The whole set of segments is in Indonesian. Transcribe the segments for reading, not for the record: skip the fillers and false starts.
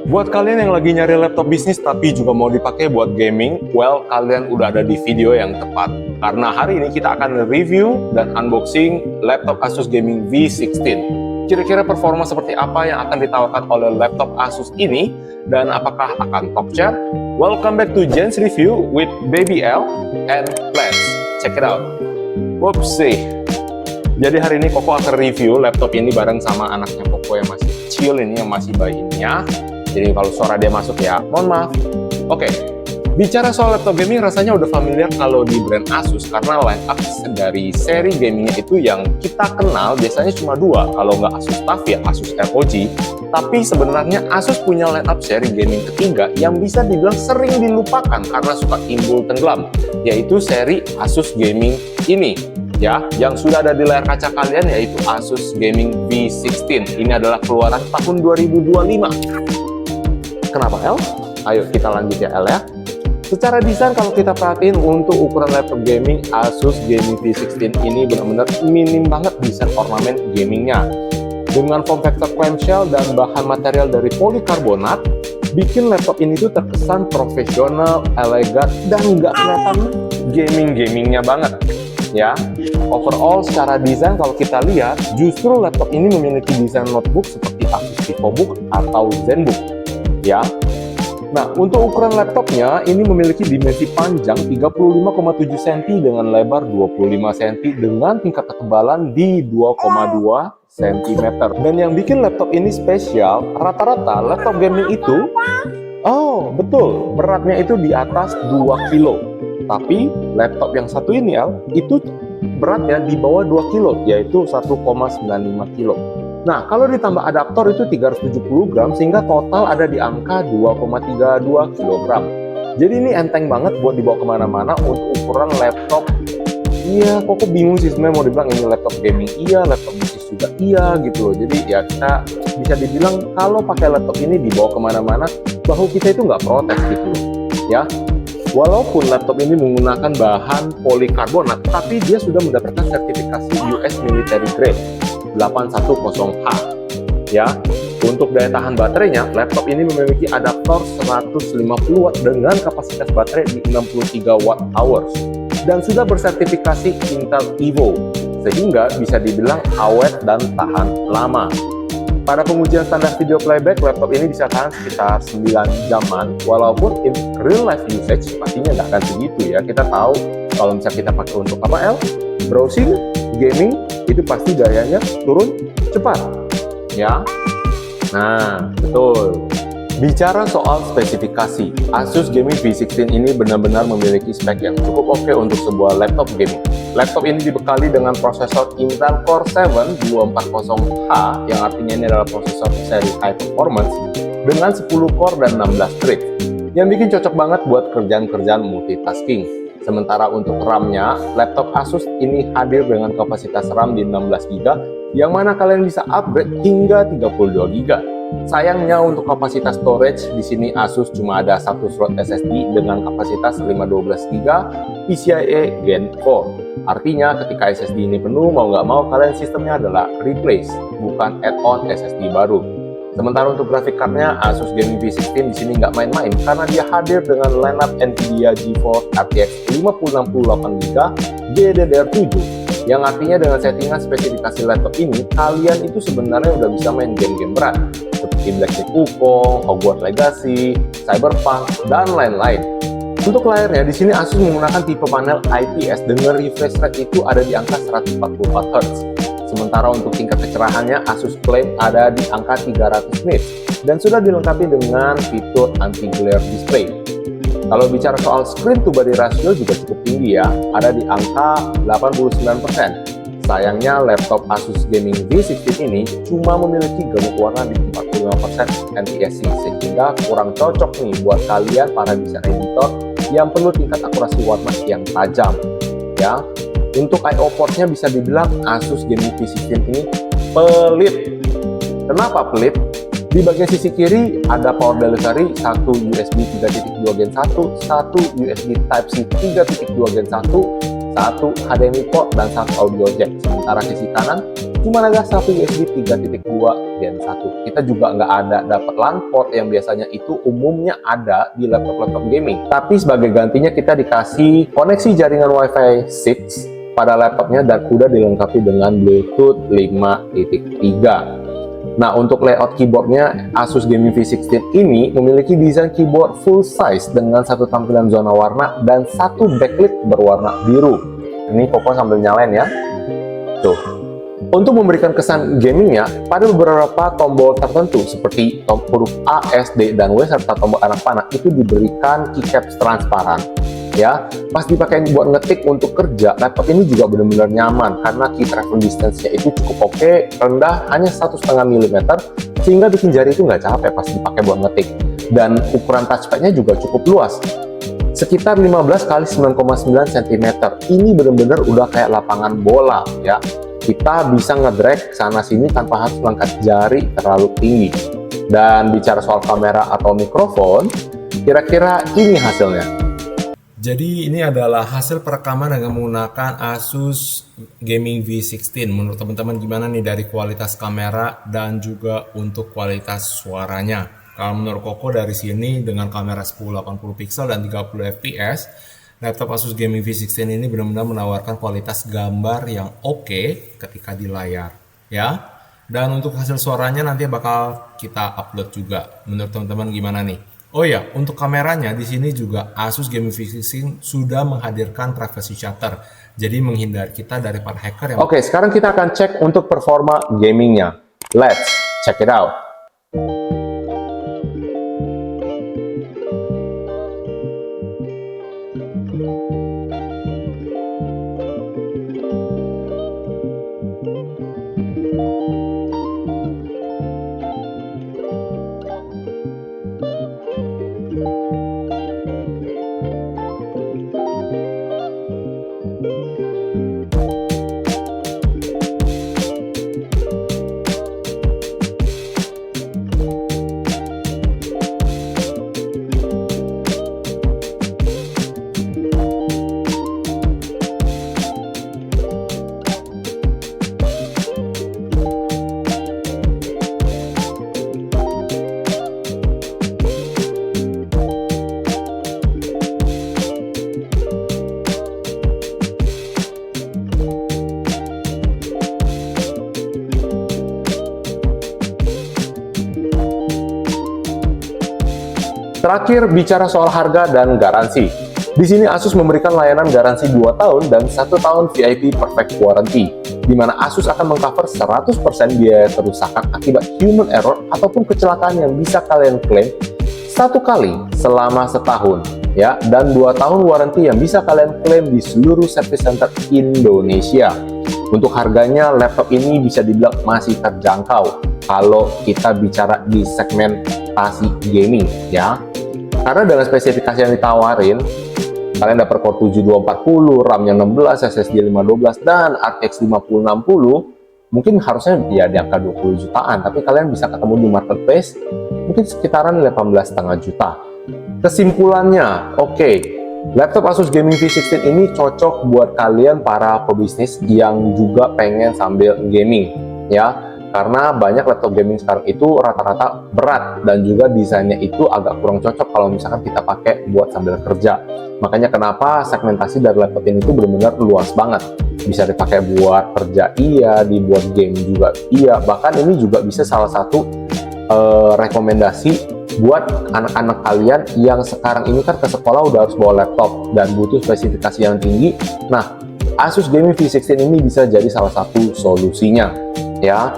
Buat kalian yang lagi nyari laptop bisnis tapi juga mau dipakai buat gaming, well, kalian udah ada di video yang tepat. Karena hari ini kita akan review dan unboxing laptop Asus Gaming V16. Kira-kira performa seperti apa yang akan ditawarkan oleh laptop Asus ini, dan apakah akan top chart? Welcome back to Jen's Review with Baby L, and let's check it out. Whoopsie. Jadi hari ini Koko akan review laptop ini bareng sama anaknya Koko yang masih kecil ini, yang masih bayinya. Jadi kalau suara dia masuk ya, mohon maaf. Oke, bicara soal laptop gaming rasanya udah familiar kalau di brand Asus, karena line up dari seri gamingnya itu yang kita kenal biasanya cuma dua, kalau nggak Asus TUF ya Asus ROG. Tapi sebenarnya Asus punya line up seri gaming ketiga yang bisa dibilang sering dilupakan karena suka timbul tenggelam, yaitu seri Asus Gaming ini. Ya, yang sudah ada di layar kaca kalian yaitu Asus Gaming V16. Ini adalah keluaran tahun 2025. Kenapa L? Ayo kita lanjut ya L ya. Secara desain kalau kita perhatiin untuk ukuran laptop gaming Asus Gaming V16 ini benar-benar minim banget desain ornamen gamingnya. Dengan form factor clamshell dan bahan material dari polikarbonat, bikin laptop ini tuh terkesan profesional, elegan, dan nggak kelihatan gamingnya banget. Ya, overall secara desain kalau kita lihat, justru laptop ini memiliki desain notebook seperti Asus VivoBook atau ZenBook. Ya, nah untuk ukuran laptopnya ini memiliki dimensi panjang 35,7 cm dengan lebar 25 cm dengan tingkat ketebalan di 2,2 cm. Dan yang bikin laptop ini spesial, rata-rata laptop gaming itu, oh betul, beratnya itu di atas 2 kilo. Tapi laptop yang satu ini itu beratnya di bawah 2 kilo, yaitu 1,95 kilo. Nah, kalau ditambah adaptor itu 370 gram, sehingga total ada di angka 2,32 kg. Jadi ini enteng banget buat dibawa kemana-mana untuk ukuran laptop. Iya, kok bingung sih sebenarnya mau dibilang ini laptop gaming iya, laptop bisnis juga iya gitu loh. Jadi ya kita bisa dibilang kalau pakai laptop ini dibawa kemana-mana, bahu kita itu nggak protes gitu loh. Ya, walaupun laptop ini menggunakan bahan polikarbonat, tapi dia sudah mendapatkan sertifikasi US Military Grade 810H. Ya, untuk daya tahan baterainya, laptop ini memiliki adaptor 150 watt dengan kapasitas baterai di 63 watt hours dan sudah bersertifikasi Intel Evo, sehingga bisa dibilang awet dan tahan lama. Pada pengujian standar video playback, laptop ini bisa tahan sekitar 9 jaman, walaupun in real life usage pastinya nggak akan segitu ya. Kita tahu kalau misalnya kita pakai untuk apa browsing, gaming, itu pasti dayanya turun cepat ya. Nah betul. Bicara soal spesifikasi, Asus Gaming V16 ini benar-benar memiliki spek yang cukup oke untuk sebuah laptop gaming. Laptop ini dibekali dengan prosesor Intel Core 7 240H, yang artinya ini adalah prosesor seri high performance dengan 10 core dan 16 thread, yang bikin cocok banget buat kerjaan-kerjaan multitasking. Sementara untuk RAM-nya, laptop Asus ini hadir dengan kapasitas RAM di 16GB, yang mana kalian bisa upgrade hingga 32GB. Sayangnya untuk kapasitas storage di sini Asus cuma ada satu slot SSD dengan kapasitas 512GB PCIe Gen 4. Artinya ketika SSD ini penuh, mau nggak mau kalian sistemnya adalah replace, bukan add-on SSD baru. Sementara untuk grafik cardnya, Asus Gaming V16 di sini nggak main-main karena dia hadir dengan lineup Nvidia GeForce RTX 5068GB GDDR7, yang artinya dengan settingan spesifikasi laptop ini, kalian itu sebenarnya udah bisa main game-game berat seperti Black Myth Wukong, Hogwarts Legacy, Cyberpunk, dan lain-lain. Untuk layarnya, di sini Asus menggunakan tipe panel IPS dengan refresh rate itu ada di angka 144 Hz. Sementara untuk tingkat kecerahannya, Asus klaim ada di angka 300 nits dan sudah dilengkapi dengan fitur anti-glare display. Kalau bicara soal screen to body ratio juga cukup tinggi ya, ada di angka 89%. Sayangnya laptop Asus Gaming V16 ini cuma memiliki gamut warna di 45% NTSC, sehingga kurang cocok nih buat kalian para desain editor yang perlu tingkat akurasi warna yang tajam. Ya, untuk I/O portnya bisa dibilang Asus Gaming V16 ini pelit. Kenapa pelit? Di bagian sisi kiri ada power delivery, satu USB 3.2 Gen 1, satu USB Type-C 3.2 Gen 1, satu HDMI port dan satu audio jack. Sementara sisi kanan cuma ada satu USB 3.2 Gen 1. Kita juga nggak ada dapat LAN port yang biasanya itu umumnya ada di laptop-laptop gaming. Tapi sebagai gantinya kita dikasih koneksi jaringan Wi-Fi 6 pada laptopnya dan udah dilengkapi dengan Bluetooth 5.3. Nah, untuk layout keyboardnya, Asus Gaming V16 ini memiliki desain keyboard full size dengan satu tampilan zona warna dan satu backlit berwarna biru. Ini Koko sambil nyalain ya. Tuh. Untuk memberikan kesan gamingnya, pada beberapa tombol tertentu seperti huruf A, S, D, dan W serta tombol anak panah itu diberikan keycaps transparan. Ya, pas dipakai buat ngetik untuk kerja, laptop ini juga benar-benar nyaman karena key travel distance-nya itu cukup oke, rendah, hanya 1,5 mm, sehingga bikin jari itu nggak capek pas dipakai buat ngetik. Dan ukuran touchpad-nya juga cukup luas, sekitar 15 x 9,9 cm. Ini benar-benar udah kayak lapangan bola ya. Kita bisa ngedrag sana-sini tanpa harus mengangkat jari terlalu tinggi. Dan bicara soal kamera atau mikrofon, kira-kira ini hasilnya. Jadi ini adalah hasil perekaman dengan menggunakan Asus Gaming V16. Menurut teman-teman gimana nih dari kualitas kamera dan juga untuk kualitas suaranya? Kalau menurut Koko dari sini dengan kamera 1080 pixel dan 30 fps, laptop Asus Gaming V16 ini benar-benar menawarkan kualitas gambar yang oke ketika di layar, ya. Dan untuk hasil suaranya nanti bakal kita upload juga. Menurut teman-teman gimana nih? Oh ya, untuk kameranya di sini juga Asus Gaming V16 sudah menghadirkan privacy shutter. Jadi menghindari kita dari para hacker yang... Oke, sekarang kita akan cek untuk performa gamingnya. Let's check it out. Terakhir, bicara soal harga dan garansi. Di sini Asus memberikan layanan garansi 2 tahun dan 1 tahun VIP Perfect Warranty, di mana Asus akan mengcover 100% biaya kerusakan akibat human error ataupun kecelakaan yang bisa kalian klaim 1 kali selama setahun, ya, dan 2 tahun warranty yang bisa kalian klaim di seluruh service center Indonesia. Untuk harganya, laptop ini bisa dibilang masih terjangkau kalau kita bicara di segmentasi gaming, ya. Karena dengan spesifikasi yang ditawarin, kalian dapat core 7240, RAM-nya 16, SSD 512, dan RTX 5060, mungkin harusnya ya di angka 20 jutaan, tapi kalian bisa ketemu di marketplace mungkin sekitaran 18,5 juta. Kesimpulannya, oke, laptop Asus Gaming V16 ini cocok buat kalian para pebisnis yang juga pengen sambil gaming, ya. Karena banyak laptop gaming sekarang itu rata-rata berat dan juga desainnya itu agak kurang cocok kalau misalkan kita pakai buat sambil kerja. Makanya kenapa segmentasi dari laptop ini itu benar-benar luas banget. Bisa dipakai buat kerja iya, dibuat game juga iya. Bahkan ini juga bisa salah satu rekomendasi buat anak-anak kalian yang sekarang ini kan ke sekolah udah harus bawa laptop dan butuh spesifikasi yang tinggi. Nah, Asus Gaming V16 ini bisa jadi salah satu solusinya, ya.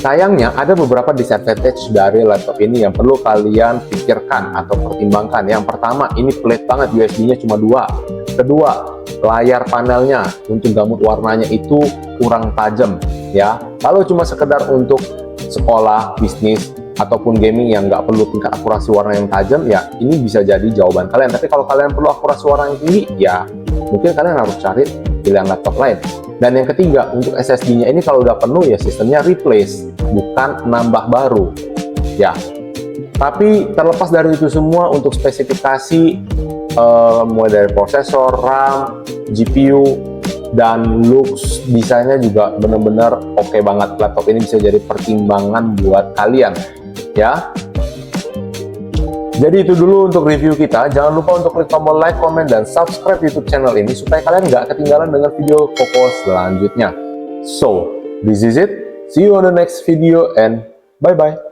Sayangnya ada beberapa disadvantage dari laptop ini yang perlu kalian pikirkan atau pertimbangkan. Yang pertama, ini pelit banget, USB-nya cuma 2. Kedua, layar panelnya untuk gamut warnanya itu kurang tajam, ya. Kalau cuma sekedar untuk sekolah, bisnis, ataupun gaming yang nggak perlu tingkat akurasi warna yang tajam, ya ini bisa jadi jawaban kalian. Tapi kalau kalian perlu akurasi warna yang tinggi, ya mungkin kalian harus cari pilihan laptop lain. Dan yang ketiga, untuk SSD-nya ini kalau udah penuh ya sistemnya replace, bukan nambah baru, ya. Tapi terlepas dari itu semua, untuk spesifikasi mulai dari prosesor, RAM, GPU, dan looks desainnya juga bener-bener oke banget. Laptop ini bisa jadi pertimbangan buat kalian ya. Jadi itu dulu untuk review kita. Jangan lupa untuk klik tombol like, comment, dan subscribe YouTube channel ini supaya kalian nggak ketinggalan dengan video Koko selanjutnya. So, this is it. See you on the next video and bye-bye.